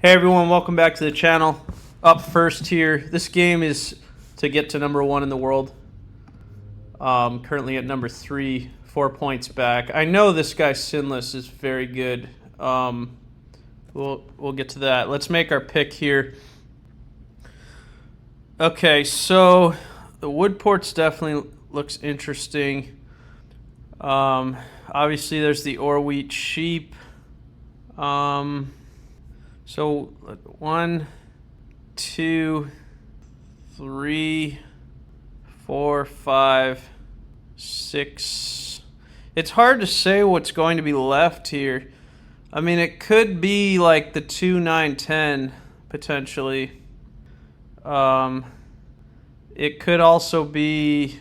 Hey everyone, welcome back to the channel. Up first here, this game is to get to number 1 in the world. Currently at number 3, 4 points back. I know this guy Sinless is very good. We'll get to that. Let's make our pick here. Okay, so the Woodports definitely looks interesting. Obviously there's the Orwheat Sheep. So 1, 2, 3, 4, 5, 6. It's hard to say what's going to be left here. I mean, it could be like the 2, 9, 10 potentially. It could also be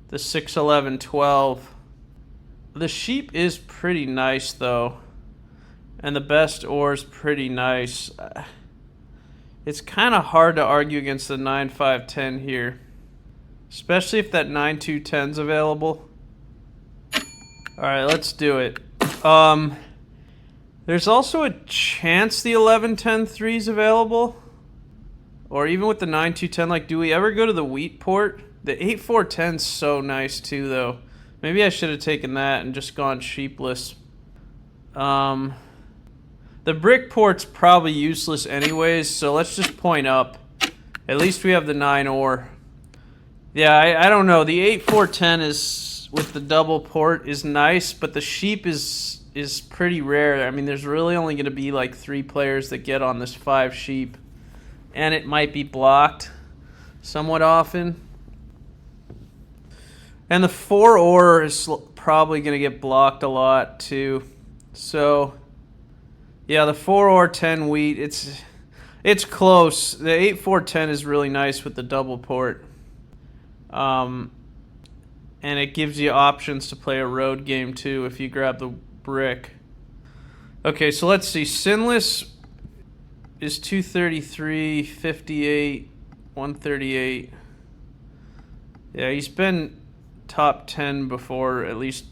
the 6, 11, 12. The sheep is pretty nice though. And the best ore is pretty nice. It's kind of hard to argue against the 9, 5, 10 here. Especially if that 9, 2, 10's available. Alright, let's do it. There's also a chance the 11, 10, 3's available. Or even with the 9, 2, 10. Like, do we ever go to the wheat port? The 8, 4, 10's so nice too, though. Maybe I should have taken that and just gone sheepless. The brick port's probably useless anyways, so let's just point up. At least we have the 9 ore. Yeah, I don't know. The 8, 4, 10 is, with the double port, is nice, but the sheep is pretty rare. I mean, there's really only going to be like 3 players that get on this 5 sheep. And it might be blocked somewhat often. And the 4 ore is probably going to get blocked a lot too. So yeah, the 4 ore 10 wheat, it's close. The 8, 4, 10 is really nice with the double port. And it gives you options to play a road game too if you grab the brick. Okay, so let's see. Sinless is 233, 58, 138. Yeah, he's been top 10 before, at least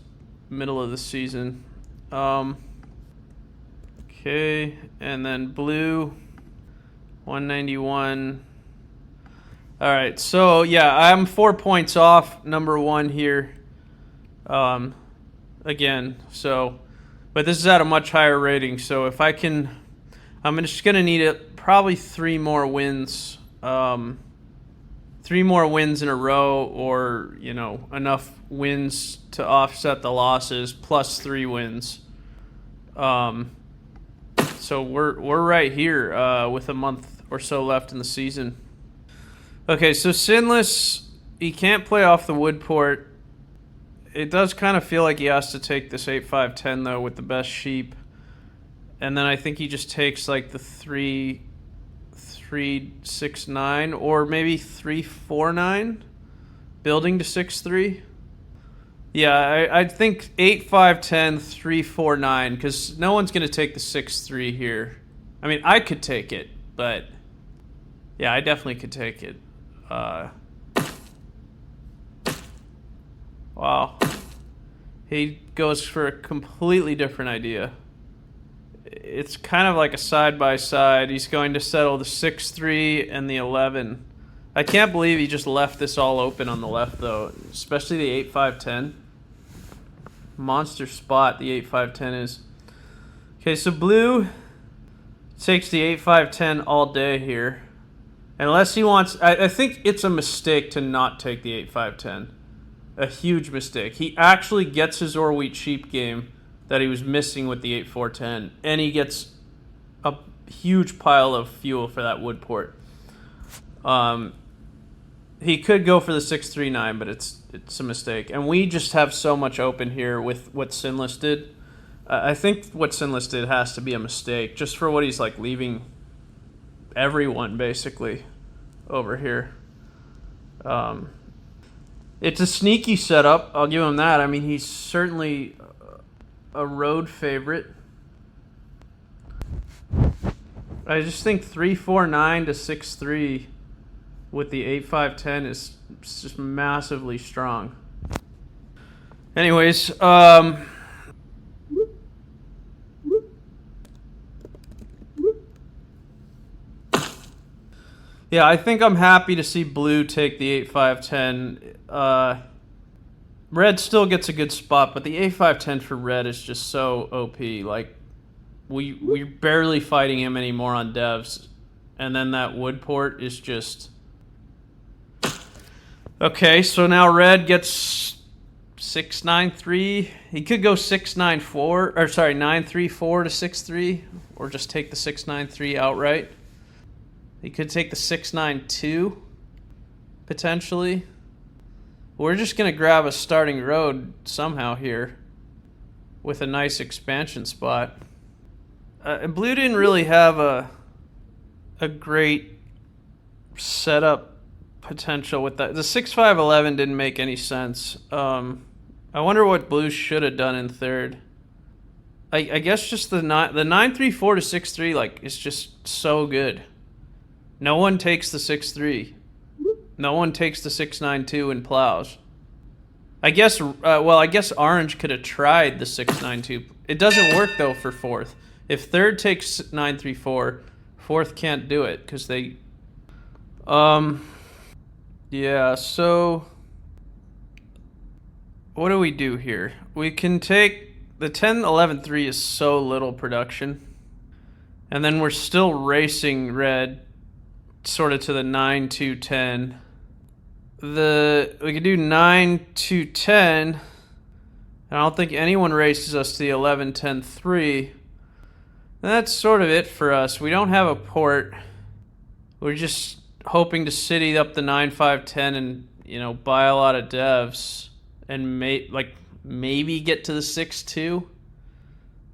middle of the season. Okay, and then blue, 191. All right, so yeah, I'm 4 points off number 1 here. Again, so, but this is at a much higher rating. So if I can, I'm just gonna need probably 3 more wins. 3 more wins in a row, or enough wins to offset the losses, plus 3 wins. So we're right here with a month or so left in the season. Okay, so Sinless, he can't play off the Woodport. It does kind of feel like he has to take this 8, 5, 10 though with the best sheep. And then I think he just takes like the 3, 3, 6, 9, or maybe 3, 4, 9, building to 6, 3. Yeah, I think 8, 5, 10, 3, 4, 9, because no one's going to take the 6, 3 here. I mean, I could take it, but yeah, I definitely could take it. Wow. He goes for a completely different idea. It's kind of like a side-by-side. He's going to settle the 6, 3 and the 11. I can't believe he just left this all open on the left, though, especially the 8, 5, 10. Monster spot the 8, 5, 10 is. Okay, so blue takes the 8, 5, 10 all day here. Unless he wants... I think it's a mistake to not take the 8, 5, 10. A huge mistake. He actually gets his Orwheat Sheep game that he was missing with the 8, 4, 10. And he gets a huge pile of fuel for that wood port. He could go for the 6, 3, 9, but it's a mistake. And we just have so much open here with what Sinless did. I think what Sinless did has to be a mistake, just for what he's like leaving everyone basically over here. It's a sneaky setup, I'll give him that. I mean, he's certainly a road favorite. I just think 3, 4, 9 to 6, 3 with the 8, 5, 10 is just massively strong. Anyways, Yeah, I think I'm happy to see blue take the 8-5-10. Red still gets a good spot, but the 8-5-10 for red is just so OP. Like, we're barely fighting him anymore on devs. And then that wood port is just... Okay, so now red gets 6-9-3. He could go 6-9-4, or sorry, 9-3-4 to 6-3, or just take the 6-9-3 outright. He could take the 6-9-2, potentially. We're just going to grab a starting road somehow here with a nice expansion spot. Blue didn't really have a great setup potential with that. The 6-5-11 didn't make any sense. I wonder what blue should have done in third. I guess just the 9-3-4 to 6-3 like is just so good. No one takes the 6-3. No one takes the 6-9-2 and plows. I guess orange could have tried the 6-9-2. It doesn't work though for fourth. If third takes 9-3-4, fourth can't do it because they. Yeah. So what do we do here? We can take the 10-11-3 is so little production, and then we're still racing red, sort of to the 9-2-10. We could do 9-2-10. I don't think anyone races us to the 11-10-3. That's sort of it for us. We don't have a port. We're just hoping to city up the 9-5-10 and buy a lot of devs and maybe get to the 6-2.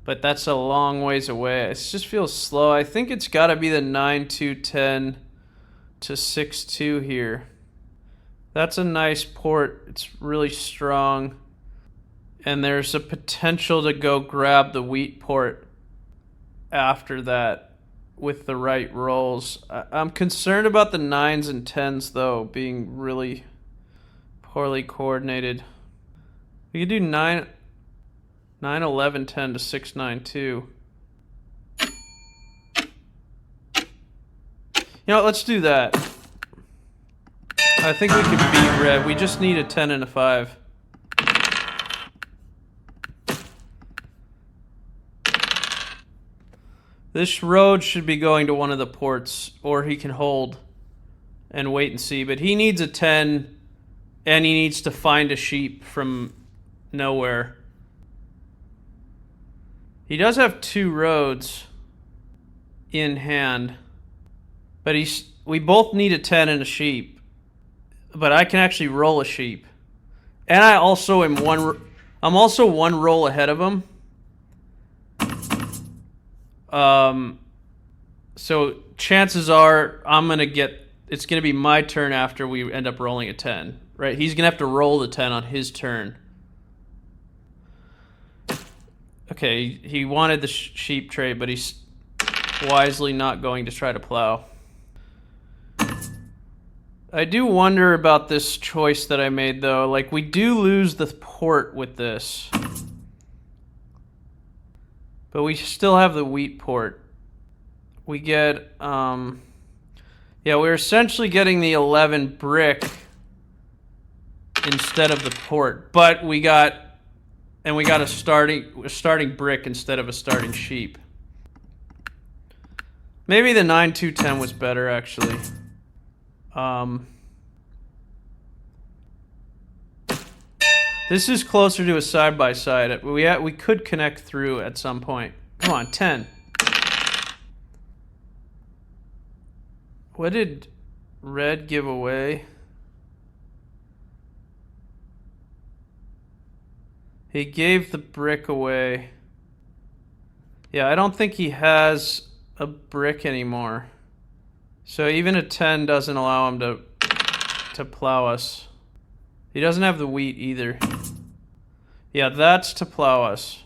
But that's a long ways away. It just feels slow. I think it's got to be the 9-2-10 to 6-2 here. That's a nice port. It's really strong. And there's a potential to go grab the wheat port after that with the right rolls. I'm concerned about the 9s and 10s, though, being really poorly coordinated. We could do 9-11-10 to 6-9-2. Let's do that. I think we can beat red. We just need a 10 and a 5. This road should be going to one of the ports, or he can hold and wait and see. But he needs a 10, and he needs to find a sheep from nowhere. He does have 2 roads in hand, but we both need a 10 and a sheep. But I can actually roll a sheep, and I also am I'm also one roll ahead of him. So chances are it's gonna be my turn after we end up rolling a 10, right? He's gonna have to roll the 10 on his turn. Okay, he wanted the sheep trade, but he's wisely not going to try to plow. I do wonder about this choice that I made, though. Like, we do lose the port with this. But we still have the wheat port. We get, yeah, we're essentially getting the 11 brick instead of the port. But we got a starting brick instead of a starting sheep. Maybe the 9-2-10 was better, actually. This is closer to a side-by-side. We could connect through at some point. Come on, 10. What did red give away? He gave the brick away. Yeah, I don't think he has a brick anymore. So even a 10 doesn't allow him to plow us. He doesn't have the wheat either. Yeah, that's to plow us.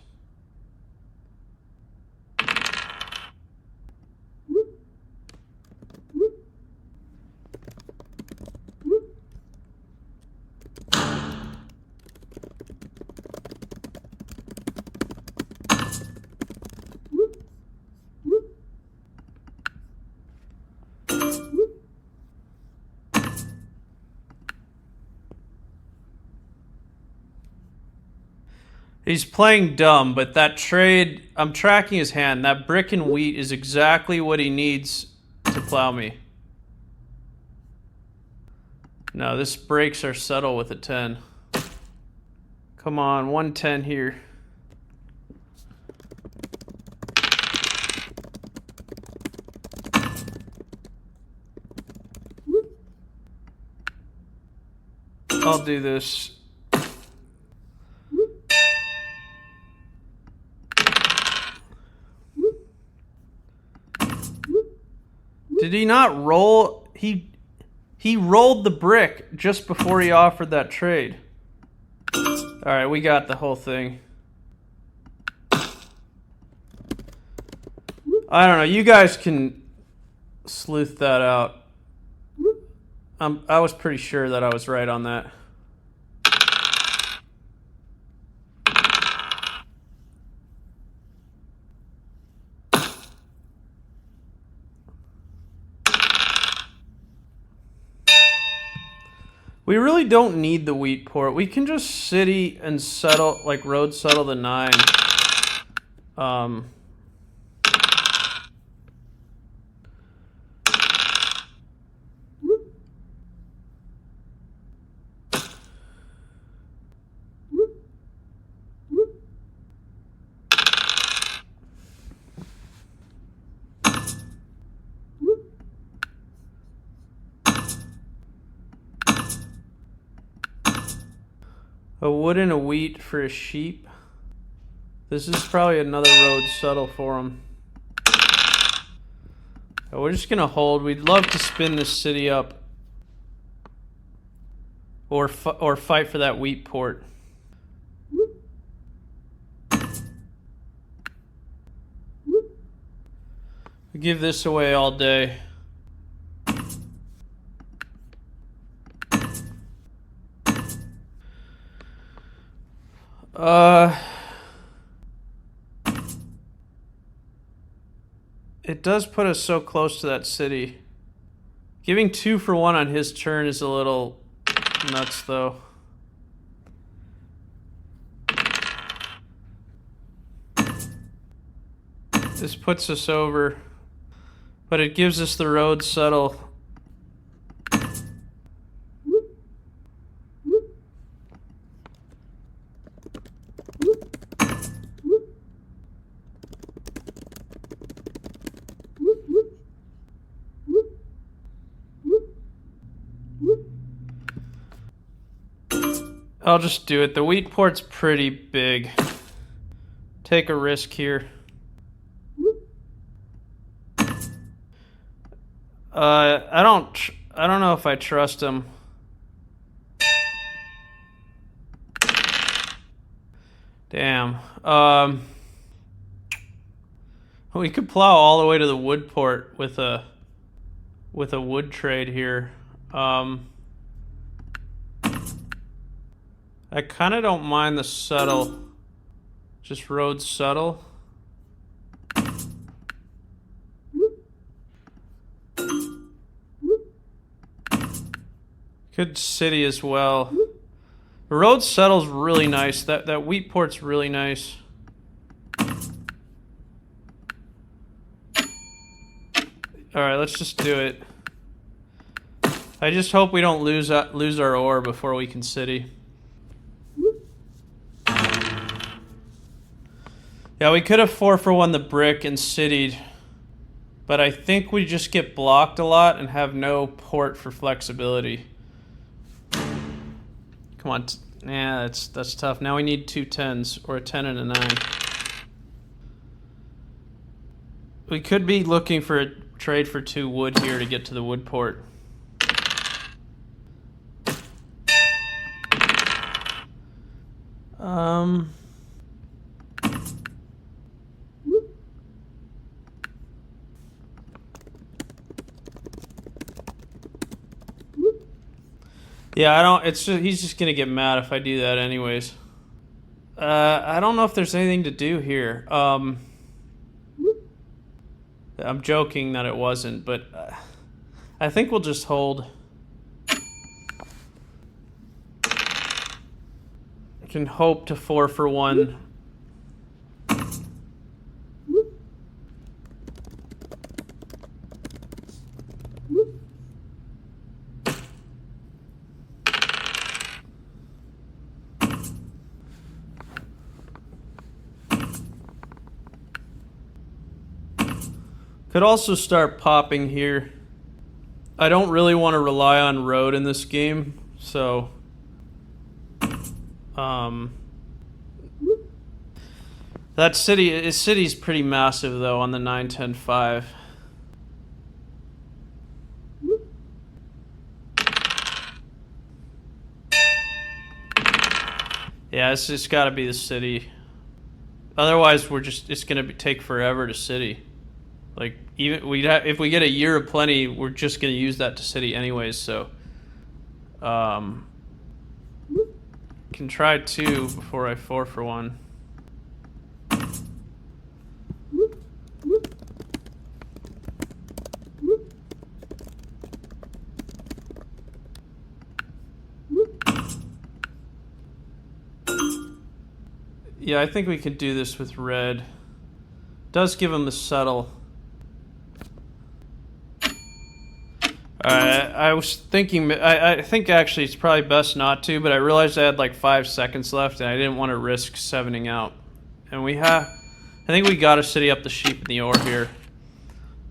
He's playing dumb, but that trade, I'm tracking his hand. That brick and wheat is exactly what he needs to plow me. No, this breaks our settle with a 10. Come on, 110 here. I'll do this. Did he not roll? He rolled the brick just before he offered that trade. Alright, we got the whole thing. I don't know, you guys can sleuth that out. I was pretty sure that I was right on that. We really don't need the wheat port. We can just city and settle, like road settle the 9. A wood and a wheat for a sheep. This is probably another road settle for him. We're just gonna hold. We'd love to spin this city up, or fight for that wheat port. We give this away all day. It does put us so close to that city. Giving 2 for 1 on his turn is a little nuts, though. This puts us over, but it gives us the road settle. I'll just do it. The wheat port's pretty big. Take a risk here. I don't know if I trust him. Damn. We could plow all the way to the wood port with a wood trade here. I kind of don't mind the settle. Just road settle. Good city as well. The road settle's really nice. That wheat port's really nice. Alright, let's just do it. I just hope we don't lose our ore before we can city. Yeah, we could have 4 for 1 the brick and citied, but I think we just get blocked a lot and have no port for flexibility. Come on. Yeah, that's tough. Now we need 2 10s, or a 10 and a 9. We could be looking for a trade for 2 wood here to get to the wood port. Yeah, he's just gonna get mad if I do that anyways. I don't know if there's anything to do here. I'm joking that it wasn't, but I think we'll just hold. can hope to 4 for 1. Could also start popping here. I don't really want to rely on road in this game, so that city's pretty massive though on the 9-10-5. Yeah, it's just got to be the city. Otherwise, it's gonna take forever to city. Like, even if we get a year of plenty, we're just gonna use that to city anyways. So, can try 2 before I 4 for 1. Yeah, I think we could do this with red. Does give him the settle. I was thinking, I think actually it's probably best not to, but I realized I had like 5 seconds left and I didn't want to risk 7ing out. And I think we got to city up the sheep and the ore here.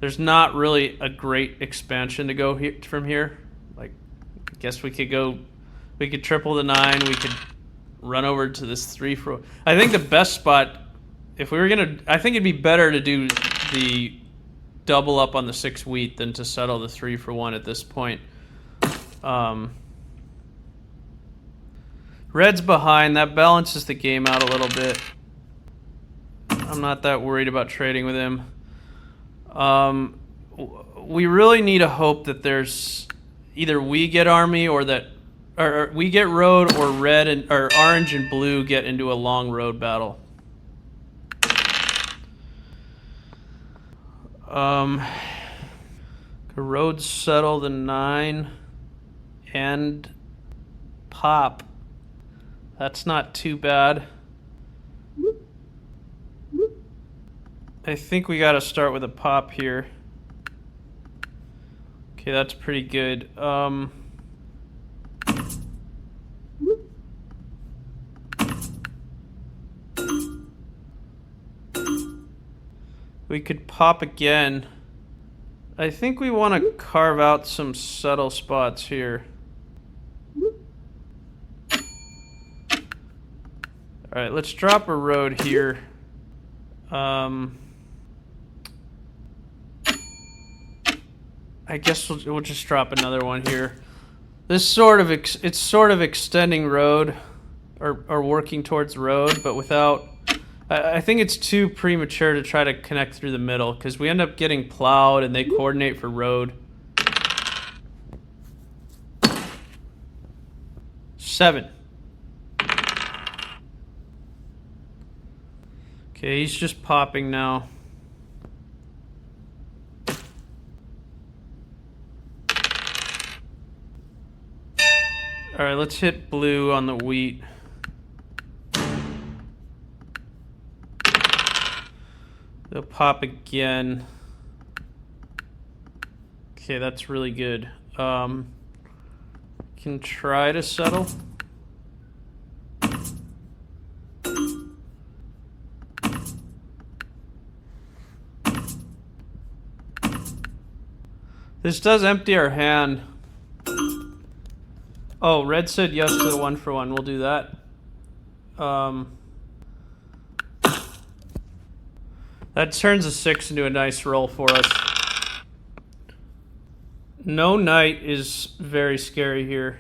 There's not really a great expansion to go from here. Like, I guess we could triple the 9, we could run over to this 3 for... I think the best spot, if we were going to... I think it'd be better to do the double up on the 6 wheat than to settle the 3 for 1 at this point. Red's behind. That balances the game out a little bit. I'm not that worried about trading with him. We really need to hope that there's either we get army or that... Or we get road, or orange and blue get into a long road battle. Road settle the 9 and pop. That's not too bad. I think we got to start with a pop here. Okay, that's pretty good. We could pop again. I think we want to carve out some settle spots here. Alright, let's drop a road here. I guess we'll just drop another one here. This it's sort of extending road, or working towards road, but without... I think it's too premature to try to connect through the middle, because we end up getting plowed and they coordinate for road. 7. Okay, he's just popping now. Alright, let's hit blue on the wheat. They'll pop again. Okay, that's really good. Can try to settle. This does empty our hand. Oh, red said yes to the 1 for 1. We'll do that. That turns a 6 into a nice roll for us. No knight is very scary here.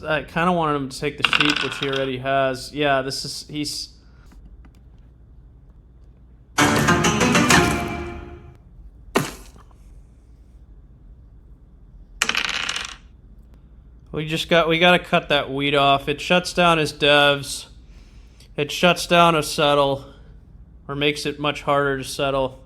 I kind of wanted him to take the sheep, which he already has. Yeah, he's... We got to cut that wheat off. It shuts down his devs. It shuts down a settle, or makes it much harder to settle.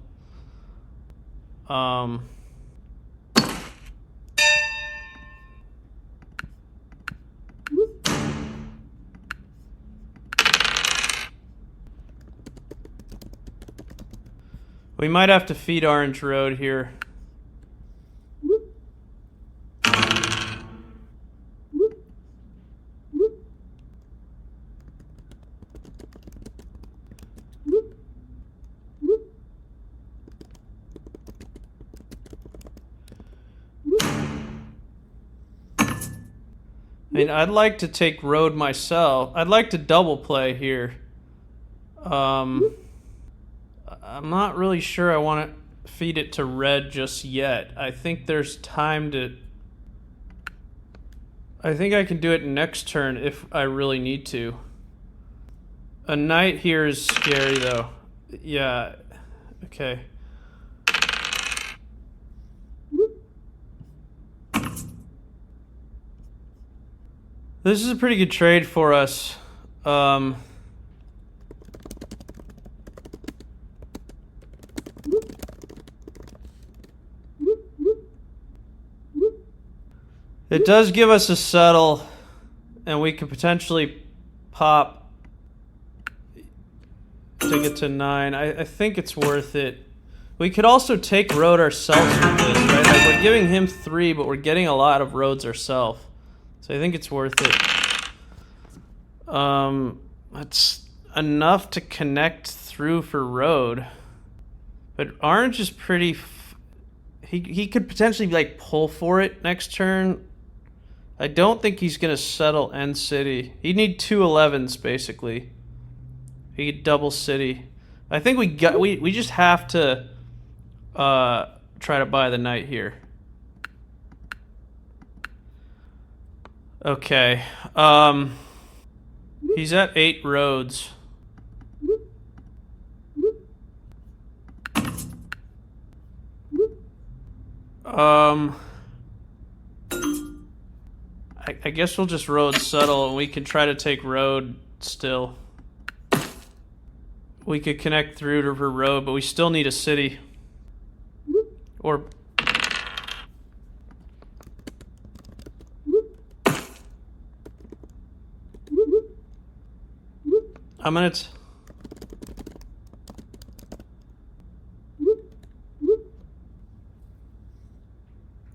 We might have to feed Orange Road here. I mean, I'd like to take road myself. I'd like to double play here. I'm not really sure I want to feed it to red just yet. I think there's time to... I think I can do it next turn if I really need to. A knight here is scary, though. Yeah. Okay. This is a pretty good trade for us. It does give us a settle, and we could potentially pop to get to 9. I think it's worth it. We could also take road ourselves with this, right? Like, we're giving him 3, but we're getting a lot of roads ourselves. So I think it's worth it. That's enough to connect through for road. But orange is pretty... He could potentially, like, pull for it next turn. I don't think he's going to settle end city. He'd need 2 11s, basically. He could double city. I think we just have to try to buy the knight here. Okay. He's at 8 roads. I guess we'll just road settle, and we can try to take road still. We could connect through to her road, but we still need a city. Or... I'm gonna...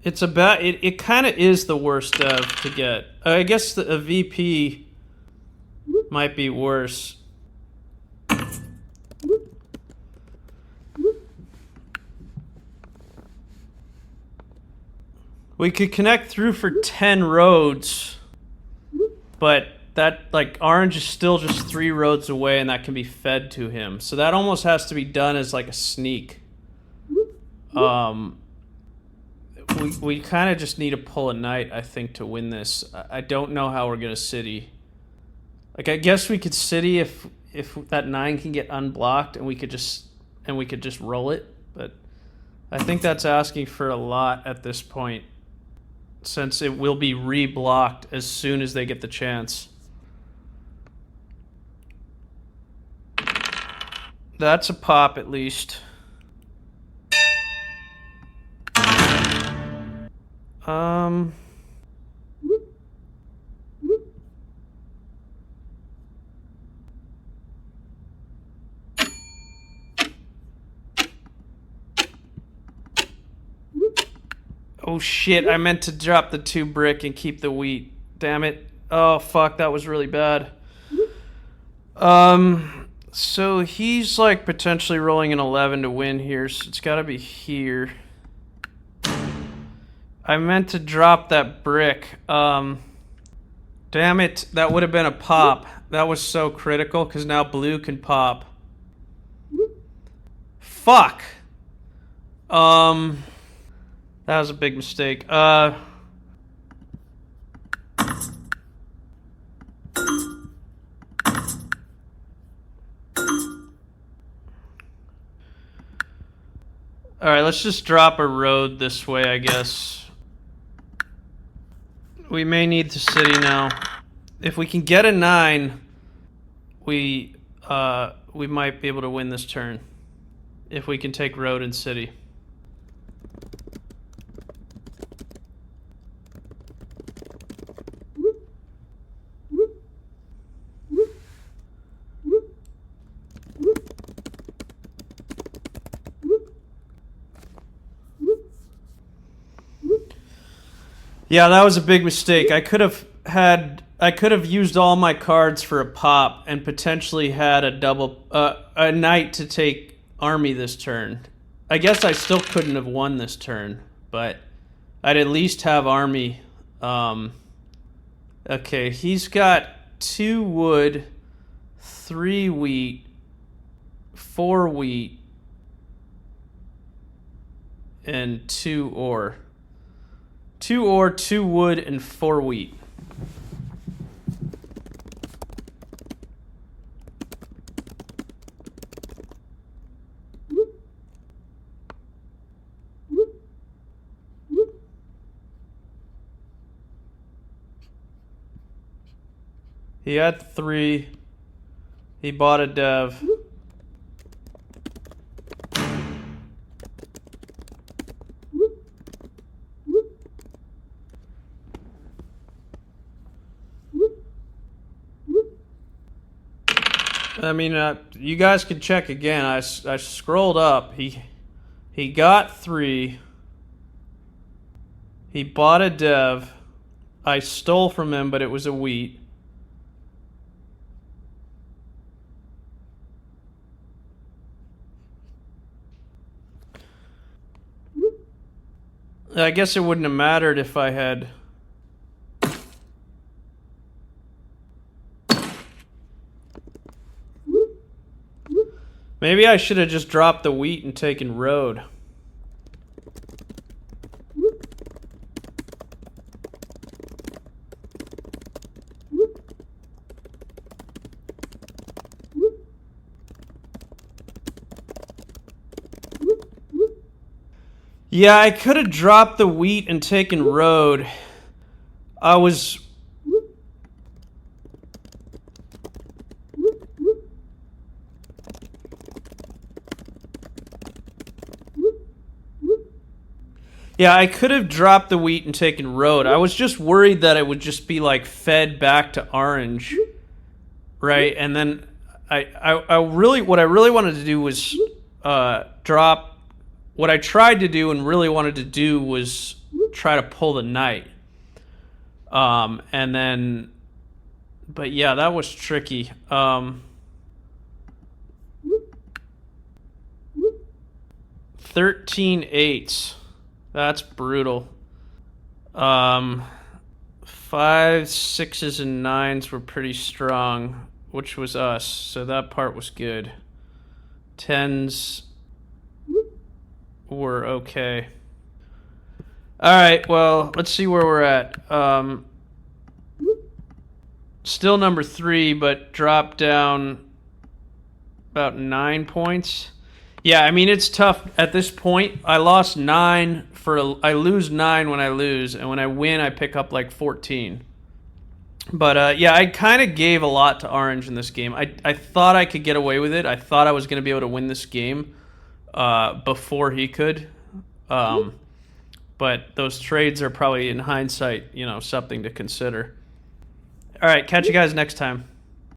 It's about... It kind of is the worst dev to get. I guess a VP might be worse. We could connect through for 10 roads, but that, like, orange is still just 3 roads away, and that can be fed to him. So that almost has to be done as, like, a sneak. We kind of just need to pull a knight, I think, to win this. I don't know how we're gonna city. Like, I guess we could city if that 9 can get unblocked, and we could just roll it. But I think that's asking for a lot at this point, since it will be re-blocked as soon as they get the chance. That's a pop, at least. Oh shit, I meant to drop the 2 brick and keep the wheat. Damn it. Oh fuck, that was really bad. So he's like potentially rolling an 11 to win here, so it's gotta be here. I meant to drop that brick. Damn it, that would have been a pop. That was so critical, because now blue can pop. Fuck! That was a big mistake. Alright, let's just drop a road this way, I guess. We may need the city now. If we can get a 9, we might be able to win this turn. If we can take road and city. Yeah, that was a big mistake. I could have used all my cards for a pop and potentially had a knight to take army this turn. I guess I still couldn't have won this turn, but I'd at least have army. Okay, he's got 2 wood, 3 wheat, 4 wheat, and 2 ore. 2 ore, 2 wood, and 4 wheat. He had 3. He bought a dev. I mean, you guys can check again. I scrolled up. He got 3. He bought a dev. I stole from him, but it was a wheat. I guess it wouldn't have mattered if I had... Maybe I should have just dropped the wheat and taken road. Yeah, I could have dropped the wheat and taken road. I was... Yeah, I could have dropped the wheat and taken road. I was just worried that it would just be like fed back to orange, right? And then I really, what I really wanted to do was drop. What I tried to do and really wanted to do was try to pull the knight. And then, but yeah, that was tricky. 13 eights. That's brutal. 5 6s and 9s were pretty strong, which was us, so that part was good. 10s were okay. Alright, well, let's see where we're at. Still number 3, but dropped down about 9 points. Yeah, I mean, it's tough at this point. I lost 9 I lose 9 when I lose, and when I win, I pick up like 14. But yeah, I kind of gave a lot to orange in this game. I thought I could get away with it. I thought I was going to be able to win this game before he could. But those trades are probably, in hindsight, something to consider. All right, catch you guys next time.